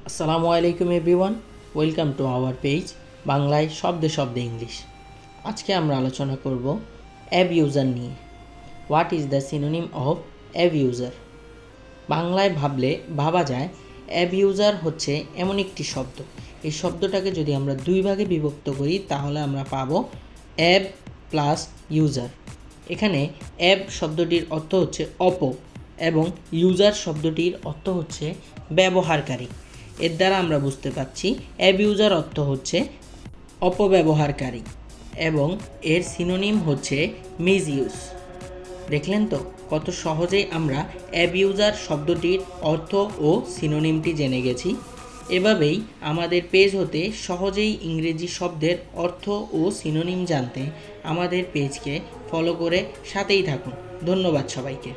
আসসালামু আলাইকুম everyone, welcome to our page বাংলায় শব্দে শব্দে ইংলিশ। আজকে আমরা আলোচনা করব অ্যাবিউজার নিয়ে। What is the synonym of abuser? বাংলায় ভাবা যায় অ্যাবিউজার হচ্ছে এমন একটি শব্দ। এই শব্দটাকে যদি আমরা দুই ভাগে বিভক্ত করি তাহলে আমরা পাবো অ্যাব প্লাস ইউজার। এখানে অ্যাব শব্দটির অর্থ হচ্ছে এবং ইউজার শব্দটির অর্থ হচ্ছে ব্যবহারকারী। এর দ্বারা আমরা বুঝতে পারছি অ্যাবিউজার অর্থ হচ্ছে অপব্যবহারকারী এবং এর সিনোনিম হচ্ছে মিসইউজ। দেখলেন তো কত সহজেই আমরা অ্যাবিউজার শব্দটির অর্থ ও সিনোনিমটি জেনে গেছি। এভাবেই আমাদের পেজ হতে সহজেই ইংরেজি শব্দের অর্থ ও সিনোনিম জানতে আমাদের পেজকে ফলো করে সাথেই থাকুন। ধন্যবাদ সবাইকে।